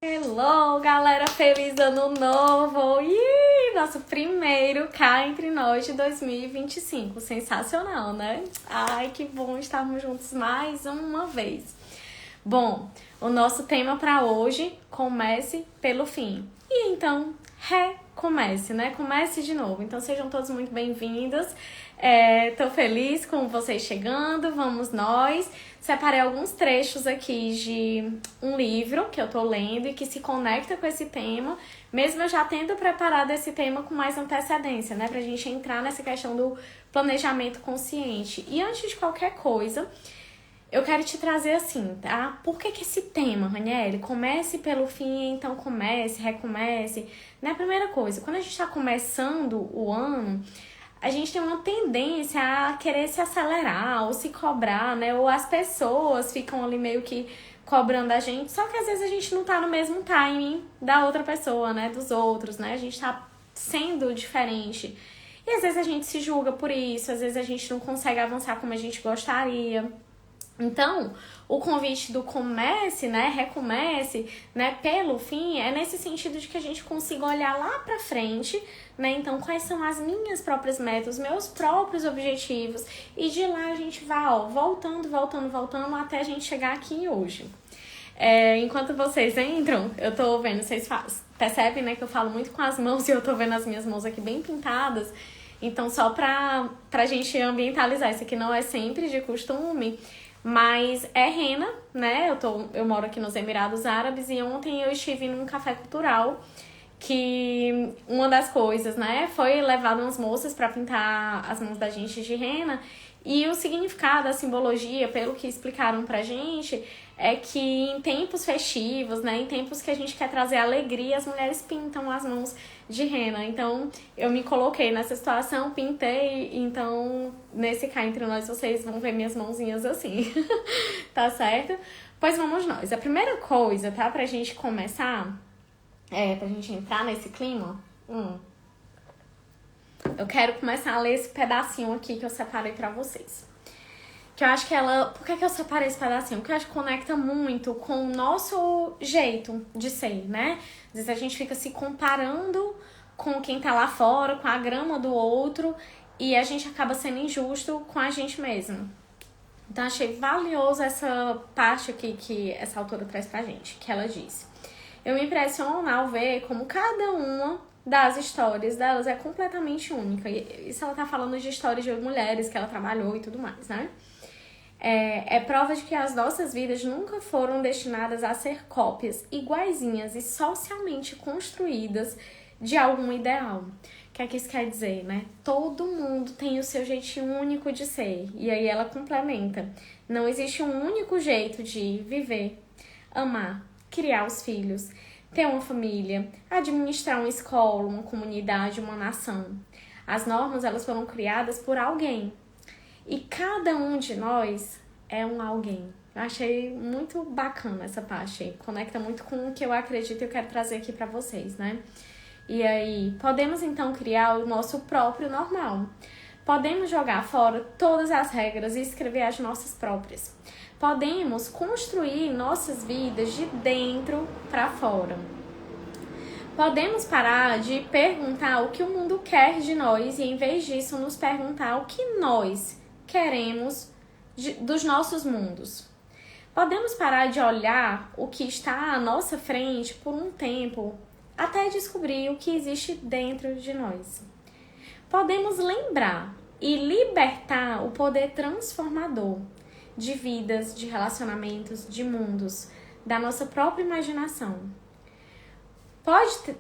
Hello, galera! Feliz ano novo! Nosso primeiro Cá Entre Nós de 2025. Sensacional, né? Ai, que bom estarmos juntos mais uma vez. Bom, o nosso tema para hoje, comece pelo fim. E então, recomece, né? Comece de novo. Então, sejam todos muito bem-vindos. Tô feliz com vocês chegando. Vamos nós. Separei alguns trechos aqui de um livro que eu tô lendo e que se conecta com esse tema, mesmo eu já tendo preparado esse tema com mais antecedência, né? Pra gente entrar nessa questão do planejamento consciente. E antes de qualquer coisa, eu quero te trazer assim, tá? Por que esse tema, Raniele? Comece pelo fim, então comece, recomece. Né? Primeira coisa, quando a gente tá começando o ano, a gente tem uma tendência a querer se acelerar ou se cobrar, né? Ou as pessoas ficam ali meio que cobrando a gente, só que às vezes a gente não tá no mesmo timing da outra pessoa, né? Dos outros, né? A gente tá sendo diferente. E às vezes a gente se julga por isso, às vezes a gente não consegue avançar como a gente gostaria. Então, o convite do comece, né, recomece, né, pelo fim, é nesse sentido de que a gente consiga olhar lá pra frente, né, então quais são as minhas próprias metas, os meus próprios objetivos, e de lá a gente vai, ó, voltando, até a gente chegar aqui hoje. Enquanto vocês entram, eu tô vendo, vocês percebem, né, que eu falo muito com as mãos e eu tô vendo as minhas mãos aqui bem pintadas, então só pra gente ambientalizar, isso aqui não é sempre de costume, mas é rena, né? Eu moro aqui nos Emirados Árabes e ontem eu estive num café cultural que uma das coisas, né, foi levar umas moças para pintar as mãos da gente de rena e o significado, a simbologia, pelo que explicaram pra gente, é que em tempos festivos, né, em tempos que a gente quer trazer alegria, as mulheres pintam as mãos de rena. Então, eu me coloquei nessa situação, pintei, então, nesse Cá Entre Nós, vocês vão ver minhas mãozinhas assim, tá certo? Pois vamos nós. A primeira coisa, tá, pra gente começar, pra gente entrar nesse clima, eu quero começar a ler esse pedacinho aqui que eu separei pra vocês. Que eu acho que por que eu separei esse pedacinho? Porque eu acho que conecta muito com o nosso jeito de ser, né? Às vezes a gente fica se comparando com quem tá lá fora, com a grama do outro, e a gente acaba sendo injusto com a gente mesmo. Então achei valioso essa parte aqui que essa autora traz pra gente, que ela diz: eu me impressiono ao ver como cada uma das histórias delas é completamente única. E isso ela tá falando de histórias de mulheres que ela trabalhou e tudo mais, né? É prova de que as nossas vidas nunca foram destinadas a ser cópias iguaizinhas e socialmente construídas de algum ideal. O que é que isso quer dizer, né? Todo mundo tem o seu jeitinho único de ser. E aí ela complementa: não existe um único jeito de viver, amar, criar os filhos, ter uma família, administrar uma escola, uma comunidade, uma nação. As normas, elas foram criadas por alguém. E cada um de nós é um alguém. Eu achei muito bacana essa parte. Conecta muito com o que eu acredito e eu quero trazer aqui pra vocês, né? E aí, podemos então criar o nosso próprio normal. Podemos jogar fora todas as regras e escrever as nossas próprias. Podemos construir nossas vidas de dentro pra fora. Podemos parar de perguntar o que o mundo quer de nós e, em vez disso, nos perguntar o que nós queremos dos nossos mundos. Podemos parar de olhar o que está à nossa frente por um tempo até descobrir o que existe dentro de nós. Podemos lembrar e libertar o poder transformador de vidas, de relacionamentos, de mundos, da nossa própria imaginação.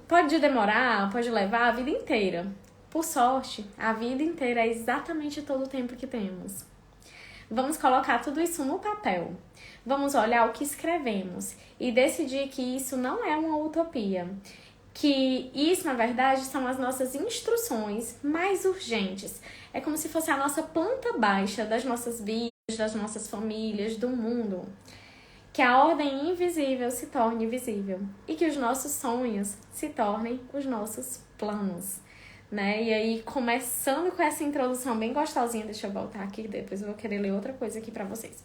Pode demorar, pode levar a vida inteira. Por sorte, a vida inteira é exatamente todo o tempo que temos. Vamos colocar tudo isso no papel. Vamos olhar o que escrevemos e decidir que isso não é uma utopia. Que isso, na verdade, são as nossas instruções mais urgentes. É como se fosse a nossa planta baixa das nossas vidas, das nossas famílias, do mundo. Que a ordem invisível se torne visível e que os nossos sonhos se tornem os nossos planos, né? E aí, começando com essa introdução bem gostosinha, deixa eu voltar aqui, depois eu vou querer ler outra coisa aqui pra vocês.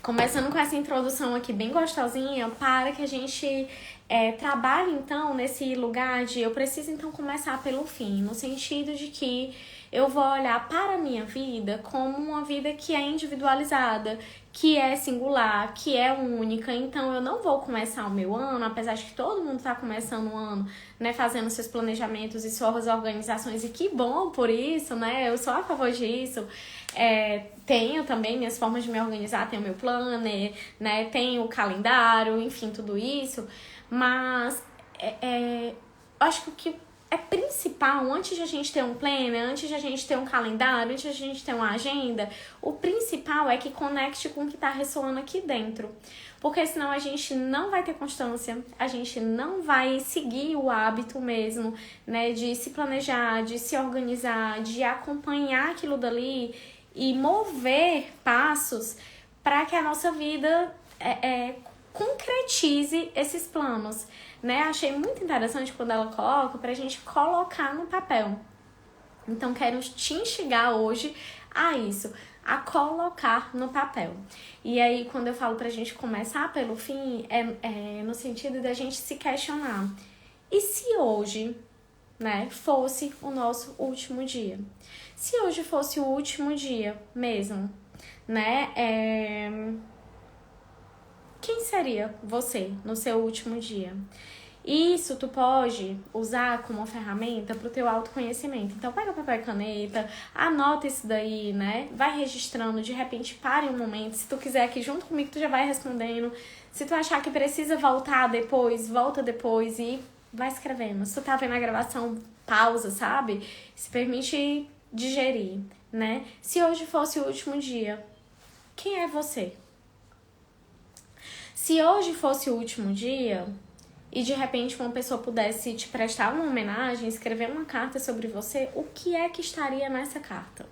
Começando com essa introdução aqui bem gostosinha, para que a gente trabalhe então nesse lugar de eu preciso então começar pelo fim, no sentido de que eu vou olhar para a minha vida como uma vida que é individualizada, que é singular, que é única. Então eu não vou começar o meu ano, apesar de que todo mundo está começando o ano, né, fazendo seus planejamentos e suas organizações, e que bom por isso, né? Eu sou a favor disso. Tenho também minhas formas de me organizar, tenho meu planner, né? Tenho o calendário, enfim, tudo isso. Mas acho que o que é principal, antes de a gente ter um planner, antes de a gente ter um calendário, antes de a gente ter uma agenda, o principal é que conecte com o que está ressoando aqui dentro. Porque senão a gente não vai ter constância, a gente não vai seguir o hábito mesmo, né, de se planejar, de se organizar, de acompanhar aquilo dali e mover passos para que a nossa vida concretize esses planos, né? Achei muito interessante quando ela coloca pra gente colocar no papel. Então, quero te instigar hoje a isso, a colocar no papel. E aí, quando eu falo pra gente começar pelo fim, é no sentido da gente se questionar. E se hoje, né, fosse o nosso último dia? Se hoje fosse o último dia mesmo, né, quem seria você no seu último dia? Isso tu pode usar como uma ferramenta pro teu autoconhecimento. Então pega papel e caneta, anota isso daí, né? Vai registrando, de repente pare um momento. Se tu quiser aqui junto comigo, tu já vai respondendo. Se tu achar que precisa voltar depois, volta depois e vai escrevendo. Se tu tá vendo a gravação, pausa, sabe? Se permite digerir, né? Se hoje fosse o último dia, quem é você? Se hoje fosse o último dia e de repente uma pessoa pudesse te prestar uma homenagem, escrever uma carta sobre você, o que é que estaria nessa carta?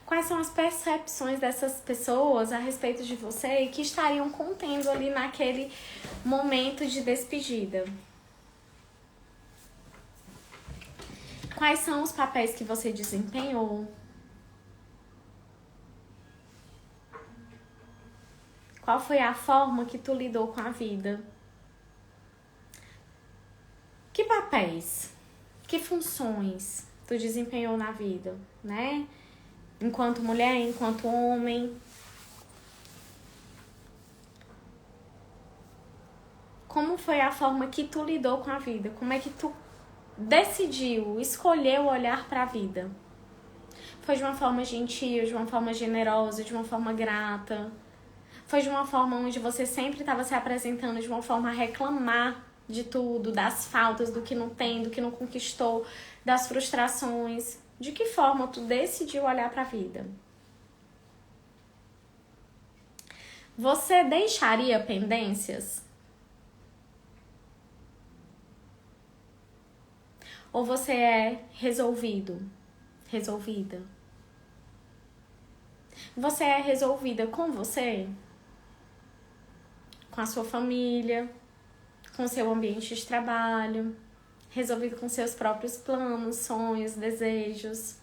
Quais são as percepções dessas pessoas a respeito de você e que estariam contendo ali naquele momento de despedida? Quais são os papéis que você desempenhou? Qual foi a forma que tu lidou com a vida? Que papéis, que funções tu desempenhou na vida, né? Enquanto mulher, enquanto homem. Como foi a forma que tu lidou com a vida? Como é que tu decidiu, escolheu olhar para a vida? Foi de uma forma gentil, de uma forma generosa, de uma forma grata? Foi de uma forma onde você sempre estava se apresentando de uma forma a reclamar de tudo, das faltas, do que não tem, do que não conquistou, das frustrações? De que forma tu decidiu olhar para a vida? Você deixaria pendências? Ou você é resolvido? Resolvida? Você é resolvida com você? Com a sua família? Com o seu ambiente de trabalho? Resolvido com seus próprios planos, sonhos, desejos?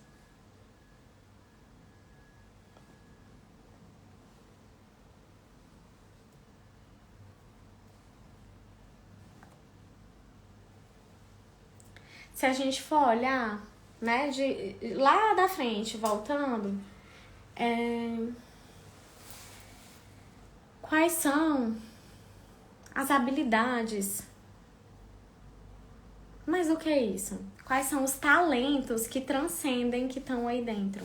Se a gente for olhar, né, de lá da frente, voltando, quais são as habilidades? Mas o que é isso? Quais são os talentos que transcendem, que estão aí dentro?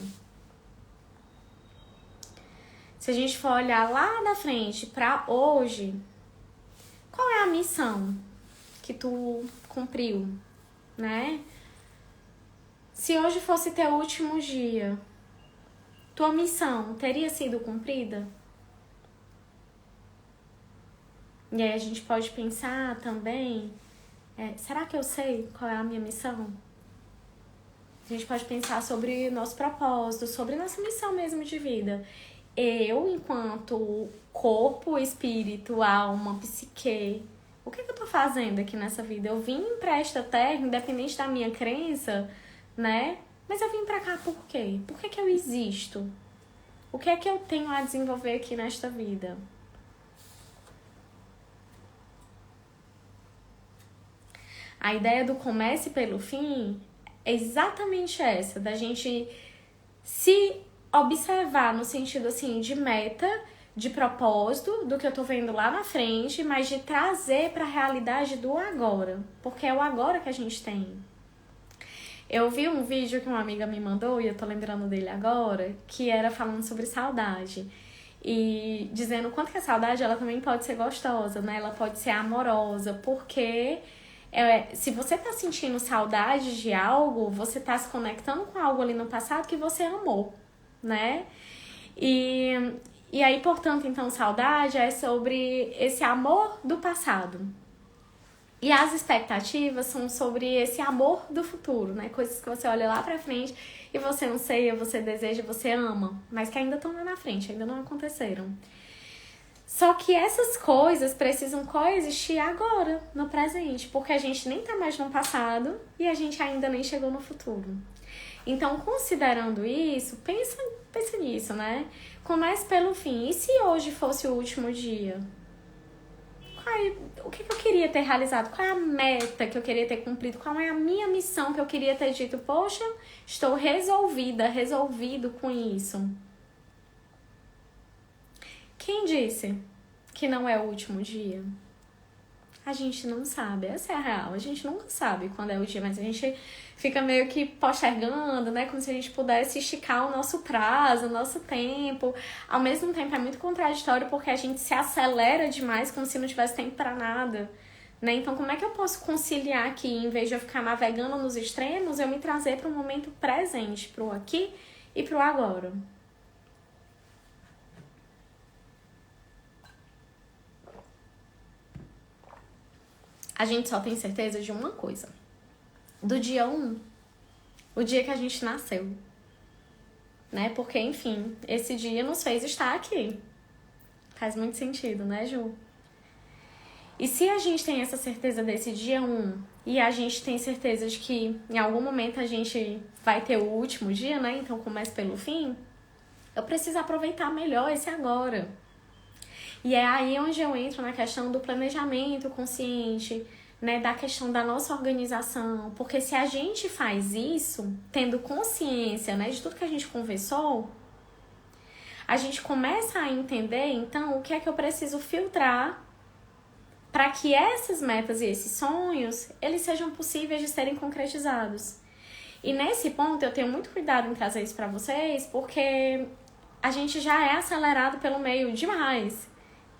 Se a gente for olhar lá da frente para hoje, qual é a missão que tu cumpriu, né? Se hoje fosse teu último dia, tua missão teria sido cumprida? E aí a gente pode pensar também, será que eu sei qual é a minha missão? A gente pode pensar sobre nosso propósito, sobre nossa missão mesmo de vida. Eu, enquanto corpo, espírito, alma, psique, o que eu tô fazendo aqui nessa vida? Eu vim pra esta terra, independente da minha crença, né? Mas eu vim pra cá por quê? Por que eu existo? O que é que eu tenho a desenvolver aqui nesta vida? A ideia do comece pelo fim é exatamente essa, da gente se observar no sentido assim de meta, de propósito, do que eu tô vendo lá na frente, mas de trazer para a realidade do agora, porque é o agora que a gente tem. Eu vi um vídeo que uma amiga me mandou, e eu tô lembrando dele agora, que era falando sobre saudade. E dizendo o quanto que a saudade, ela também pode ser gostosa, né? Ela pode ser amorosa, porque se você tá sentindo saudade de algo, você tá se conectando com algo ali no passado que você amou, né? E aí, portanto, então, saudade é sobre esse amor do passado. E as expectativas são sobre esse amor do futuro, né? Coisas que você olha lá pra frente e você anseia, você deseja, você ama, mas que ainda estão lá na frente, ainda não aconteceram. Só que essas coisas precisam coexistir agora, no presente, porque a gente nem tá mais no passado e a gente ainda nem chegou no futuro. Então, considerando isso, pensa nisso, né? Comece pelo fim. E se hoje fosse o último dia? O que eu queria ter realizado? Qual é a meta que eu queria ter cumprido? Qual é a minha missão que eu queria ter dito? Poxa, estou resolvido com isso. Quem disse que não é o último dia? A gente não sabe, essa é a real. A gente nunca sabe quando é o dia, mas a gente fica meio que postergando, né? Como se a gente pudesse esticar o nosso prazo, o nosso tempo. Ao mesmo tempo é muito contraditório porque a gente se acelera demais como se não tivesse tempo para nada, né? Então como é que eu posso conciliar aqui, em vez de eu ficar navegando nos extremos, eu me trazer para o momento presente, para o aqui e para o agora? A gente só tem certeza de uma coisa. Do dia 1, o dia que a gente nasceu. Né? Porque, enfim, esse dia nos fez estar aqui. Faz muito sentido, né, Ju? E se a gente tem essa certeza desse dia 1 e a gente tem certeza de que em algum momento a gente vai ter o último dia, né? Então comece pelo fim. Eu preciso aproveitar melhor esse agora. E é aí onde eu entro na questão do planejamento consciente, né, da questão da nossa organização. Porque se a gente faz isso, tendo consciência, né, de tudo que a gente conversou, a gente começa a entender, então, o que é que eu preciso filtrar para que essas metas e esses sonhos, eles sejam possíveis de serem concretizados. E nesse ponto, eu tenho muito cuidado em trazer isso para vocês, porque a gente já é acelerado pelo meio demais.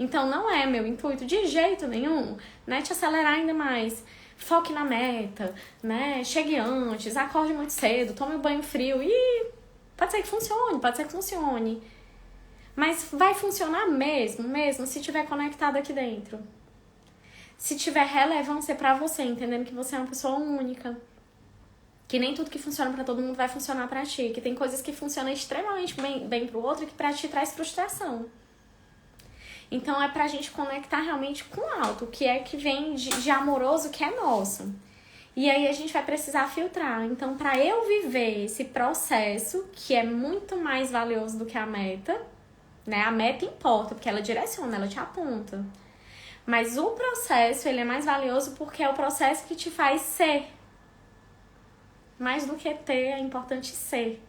Então não é meu intuito de jeito nenhum, né, te acelerar ainda mais. Foque na meta, né, chegue antes, acorde muito cedo, tome um banho frio e pode ser que funcione. Mas vai funcionar mesmo se tiver conectado aqui dentro. Se tiver relevância pra você, entendendo que você é uma pessoa única. Que nem tudo que funciona pra todo mundo vai funcionar pra ti. Que tem coisas que funcionam extremamente bem pro outro e que pra ti traz frustração. Então é pra gente conectar realmente com o alto, o que é que vem de amoroso que é nosso. E aí a gente vai precisar filtrar. Então, pra eu viver esse processo, que é muito mais valioso do que a meta, né? A meta importa, porque ela direciona, ela te aponta. Mas o processo, ele é mais valioso porque é o processo que te faz ser. Mais do que ter, é importante ser.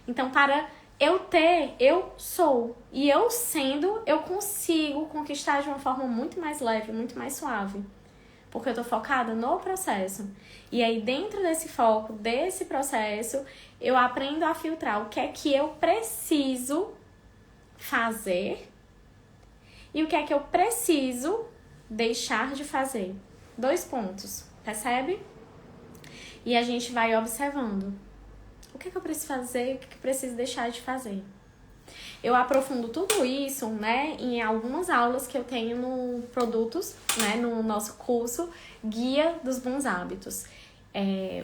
Então, para eu ter, eu sou. E eu sendo, eu consigo conquistar de uma forma muito mais leve, muito mais suave. Porque eu tô focada no processo. E aí, dentro desse foco, desse processo, eu aprendo a filtrar o que é que eu preciso fazer e o que é que eu preciso deixar de fazer. 2 pontos, percebe? E a gente vai observando. O que é que eu preciso fazer? O que é que eu preciso deixar de fazer? Eu aprofundo tudo isso, né, em algumas aulas que eu tenho no Produtos, né, no nosso curso Guia dos Bons Hábitos.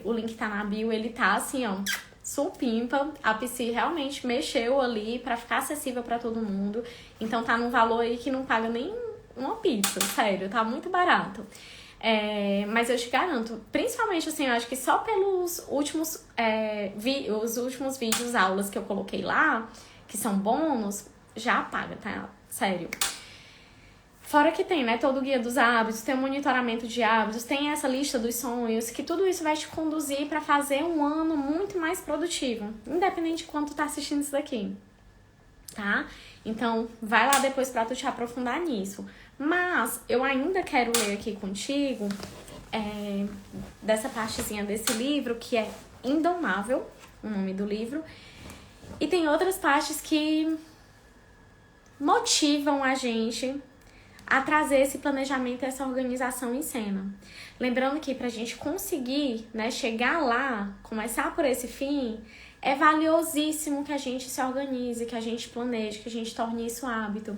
O link tá na bio, ele tá assim, ó, supimpa. A Psy realmente mexeu ali pra ficar acessível pra todo mundo. Então tá num valor aí que não paga nem uma pizza, sério, tá muito barato. Mas eu te garanto, principalmente assim, eu acho que só pelos últimos, os últimos vídeos, aulas que eu coloquei lá, que são bônus, já apaga, tá? Sério. Fora que tem, né, todo o guia dos hábitos, tem o monitoramento de hábitos, tem essa lista dos sonhos, que tudo isso vai te conduzir para fazer um ano muito mais produtivo, independente de quanto tu tá assistindo isso daqui, tá? Então, vai lá depois pra tu te aprofundar nisso. Mas, eu ainda quero ler aqui contigo dessa partezinha desse livro, que é Indomável, o nome do livro. E tem outras partes que motivam a gente a trazer esse planejamento e essa organização em cena. Lembrando que pra gente conseguir, né, chegar lá, começar por esse fim, é valiosíssimo que a gente se organize, que a gente planeje, que a gente torne isso hábito.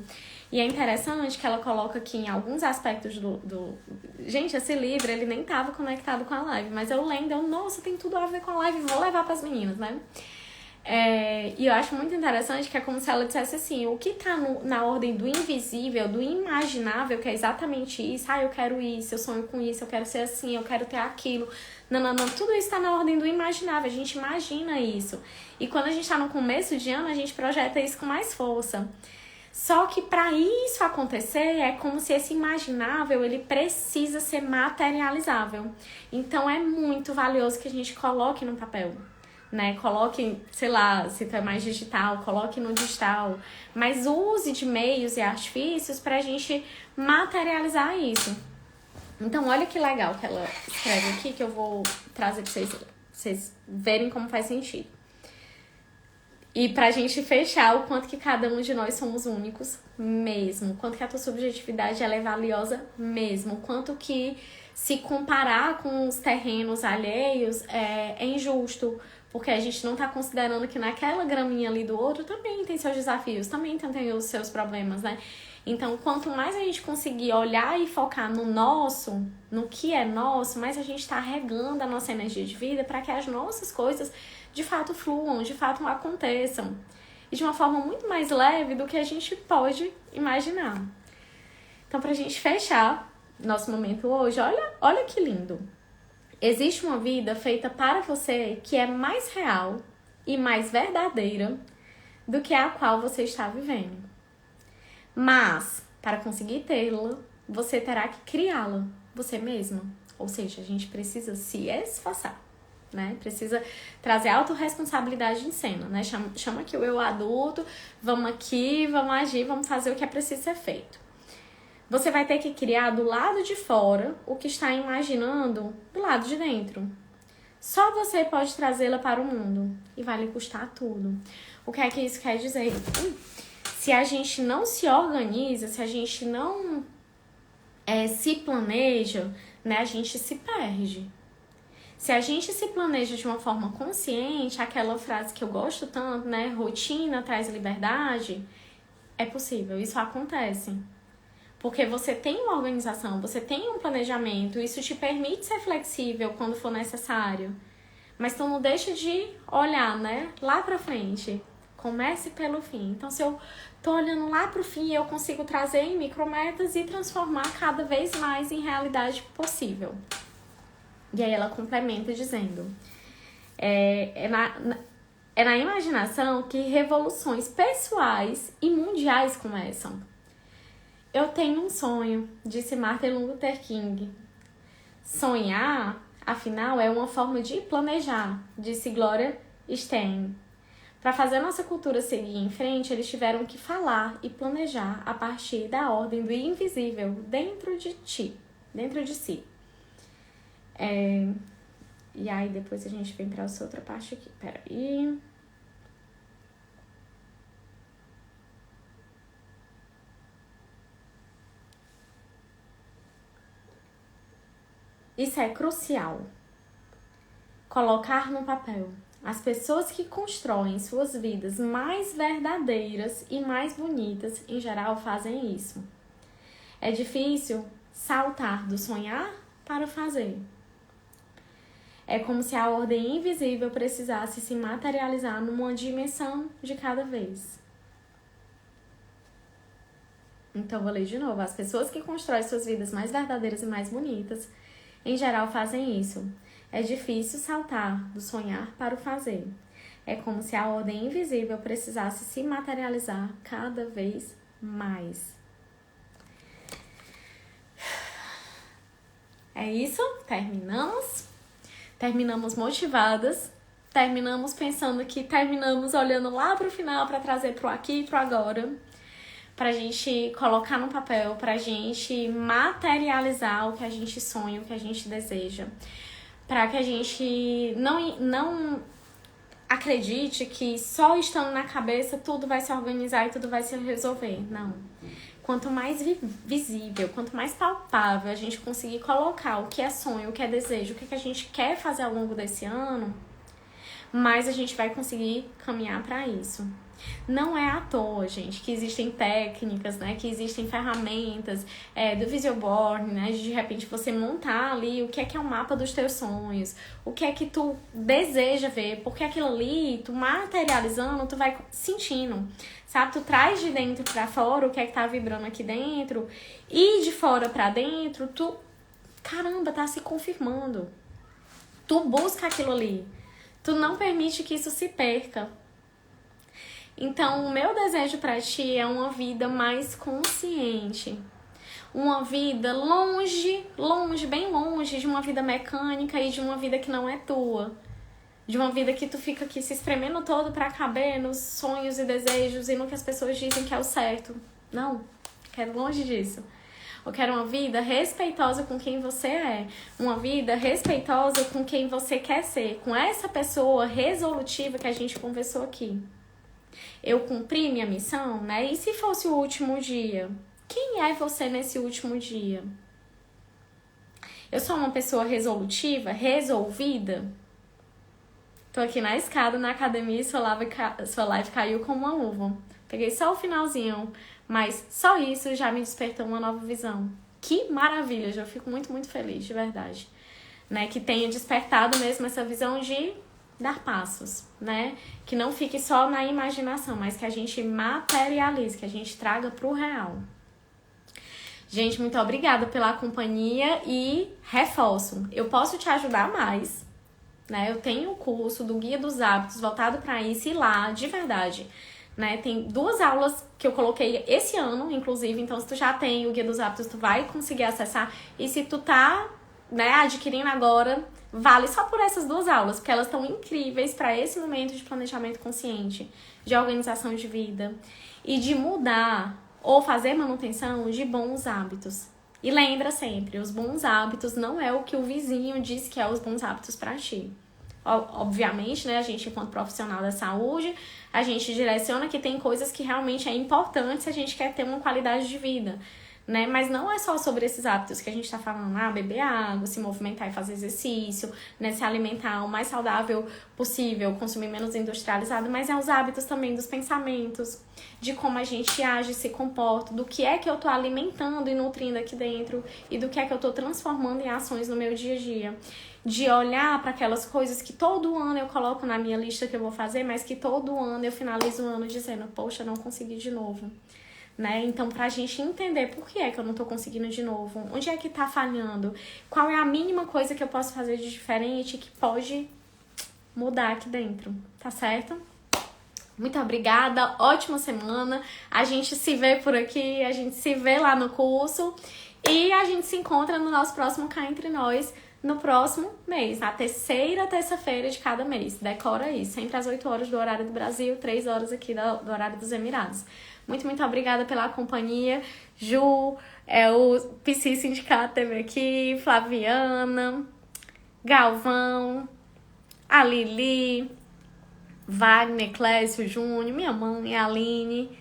E é interessante que ela coloca aqui em alguns aspectos do... Gente, esse livro, ele nem estava conectado com a live, mas eu lendo, nossa, tem tudo a ver com a live, vou levar para as meninas, né? E eu acho muito interessante que é como se ela dissesse assim, o que tá na ordem do invisível, do imaginável, que é exatamente isso, eu quero isso, eu sonho com isso, eu quero ser assim, eu quero ter aquilo, não, tudo isso tá na ordem do imaginável, a gente imagina isso. E quando a gente tá no começo de ano, a gente projeta isso com mais força. Só que para isso acontecer, é como se esse imaginável, ele precisa ser materializável. Então é muito valioso que a gente coloque no papel, né? Coloque, sei lá, se tu é mais digital, coloque no digital. Mas use de meios e artifícios pra gente materializar isso. Então olha que legal que ela escreve aqui, que eu vou trazer pra vocês verem como faz sentido. E pra gente fechar o quanto que cada um de nós somos únicos mesmo. O quanto que a tua subjetividade ela é valiosa mesmo. O quanto que se comparar com os terrenos alheios é injusto. Porque a gente não tá considerando que naquela graminha ali do outro também tem seus desafios, também tem os seus problemas, né? Então, quanto mais a gente conseguir olhar e focar no nosso, no que é nosso, mais a gente tá regando a nossa energia de vida para que as nossas coisas de fato fluam, de fato aconteçam. E de uma forma muito mais leve do que a gente pode imaginar. Então, pra gente fechar nosso momento hoje, olha que lindo. Existe uma vida feita para você que é mais real e mais verdadeira do que a qual você está vivendo. Mas, para conseguir tê-la, você terá que criá-la você mesma. Ou seja, a gente precisa se esforçar, né? Precisa trazer autorresponsabilidade em cena, né? Chama aqui o eu adulto, vamos aqui, vamos agir, vamos fazer o que é preciso ser feito. Você vai ter que criar do lado de fora o que está imaginando do lado de dentro. Só você pode trazê-la para o mundo e vai lhe custar tudo. O que é que isso quer dizer? Se a gente não se organiza, se a gente não se planeja, né, a gente se perde. Se a gente se planeja de uma forma consciente, aquela frase que eu gosto tanto, né, rotina traz liberdade, é possível, isso acontece. Porque você tem uma organização, você tem um planejamento, isso te permite ser flexível quando for necessário. Mas tu não deixa de olhar, né, lá pra frente. Comece pelo fim. Então, se eu tô olhando lá pro fim, eu consigo trazer em micrometas e transformar cada vez mais em realidade possível. E aí ela complementa dizendo, é na imaginação que revoluções pessoais e mundiais começam. Eu tenho um sonho, disse Martin Luther King. Sonhar, afinal, é uma forma de planejar, disse Gloria Steinem. Para fazer nossa cultura seguir em frente, eles tiveram que falar e planejar a partir da ordem do invisível dentro de si. E aí depois a gente vem para essa outra parte aqui. Peraí. Isso é crucial. Colocar no papel. As pessoas que constroem suas vidas mais verdadeiras e mais bonitas, em geral, fazem isso. É difícil saltar do sonhar para o fazer. É como se a ordem invisível precisasse se materializar numa dimensão de cada vez. Então, vou ler de novo. As pessoas que constroem suas vidas mais verdadeiras e mais bonitas, em geral, fazem isso. É difícil saltar do sonhar para o fazer. É como se a ordem invisível precisasse se materializar cada vez mais. É isso, terminamos. Terminamos motivadas. Terminamos pensando que terminamos olhando lá pro final para trazer pro aqui e pro agora. Pra gente colocar no papel, pra gente materializar o que a gente sonha, o que a gente deseja. Pra que a gente não acredite que só estando na cabeça tudo vai se organizar e tudo vai se resolver. Não. Quanto mais visível, quanto mais palpável a gente conseguir colocar o que é sonho, o que é desejo, o que a gente quer fazer ao longo desse ano, mais a gente vai conseguir caminhar para isso. Não é à toa, gente, que existem técnicas, né, que existem ferramentas do Vision Board, né, de repente você montar ali o que é o mapa dos teus sonhos, o que é que tu deseja ver, porque aquilo ali, tu materializando, tu vai sentindo, sabe? Tu traz de dentro pra fora o que é que tá vibrando aqui dentro e de fora pra dentro, tu, caramba, tá se confirmando. Tu busca aquilo ali. Tu não permite que isso se perca. Então, o meu desejo pra ti é uma vida mais consciente. Uma vida longe, bem longe de uma vida mecânica e de uma vida que não é tua. De uma vida que tu fica aqui se espremendo todo pra caber nos sonhos e desejos e no que as pessoas dizem que é o certo. Não, quero longe disso. Eu quero uma vida respeitosa com quem você é. Uma vida respeitosa com quem você quer ser. Com essa pessoa resolutiva que a gente conversou aqui. Eu cumpri minha missão, né? E se fosse o último dia? Quem é você nesse último dia? Eu sou uma pessoa resolutiva, resolvida? Tô aqui na escada, na academia, e sua live caiu como uma luva. Peguei só o finalzinho, mas só isso já me despertou uma nova visão. Que maravilha, já fico muito, muito feliz, de verdade. Né? Que tenha despertado mesmo essa visão de dar passos, né? Que não fique só na imaginação, mas que a gente materialize, que a gente traga pro real. Gente, muito obrigada pela companhia e reforço, eu posso te ajudar mais, né? Eu tenho o curso do Guia dos Hábitos voltado para isso e lá, de verdade, né? Tem 2 aulas que eu coloquei esse ano, inclusive, então se tu já tem o Guia dos Hábitos, tu vai conseguir acessar. E se tu tá, né, adquirindo agora, vale só por essas 2 aulas, porque elas estão incríveis para esse momento de planejamento consciente, de organização de vida e de mudar ou fazer manutenção de bons hábitos. E lembra sempre, os bons hábitos não é o que o vizinho diz que é os bons hábitos para ti. Obviamente, né, a gente, enquanto profissional da saúde, a gente direciona que tem coisas que realmente é importante se a gente quer ter uma qualidade de vida, né? Mas não é só sobre esses hábitos que a gente tá falando, beber água, se movimentar e fazer exercício, né? Se alimentar o mais saudável possível, consumir menos industrializado, mas é os hábitos também dos pensamentos, de como a gente age, se comporta, do que é que eu tô alimentando e nutrindo aqui dentro e do que é que eu tô transformando em ações no meu dia a dia. De olhar para aquelas coisas que todo ano eu coloco na minha lista que eu vou fazer, mas que todo ano eu finalizo o ano dizendo, poxa, não consegui de novo. Né? Então, pra gente entender por que é que eu não tô conseguindo de novo, onde é que tá falhando, qual é a mínima coisa que eu posso fazer de diferente que pode mudar aqui dentro, tá certo? Muito obrigada, ótima semana, a gente se vê por aqui, a gente se vê lá no curso e a gente se encontra no nosso próximo Cá Entre Nós no próximo mês, na terceira terça-feira de cada mês. Decora isso, sempre às 8 horas do horário do Brasil, 3 horas aqui do horário dos Emirados. Muito, muito obrigada pela companhia. Ju, o PC Sindicato teve aqui, Flaviana, Galvão, a Lili, Wagner, Clécio, Júnior, minha mãe, a Aline,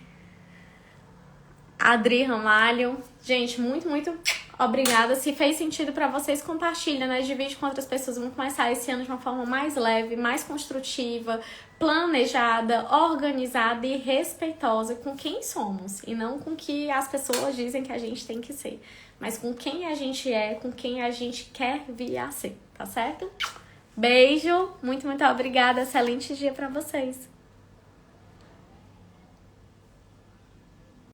Adri Ramalho. Gente, muito, muito obrigada. Se fez sentido pra vocês, compartilha, né? Divide com outras pessoas. Vamos começar esse ano de uma forma mais leve, mais construtiva, planejada, organizada e respeitosa com quem somos. E não com o que as pessoas dizem que a gente tem que ser. Mas com quem a gente é, com quem a gente quer vir a ser. Tá certo? Beijo. Muito, muito obrigada. Excelente dia pra vocês.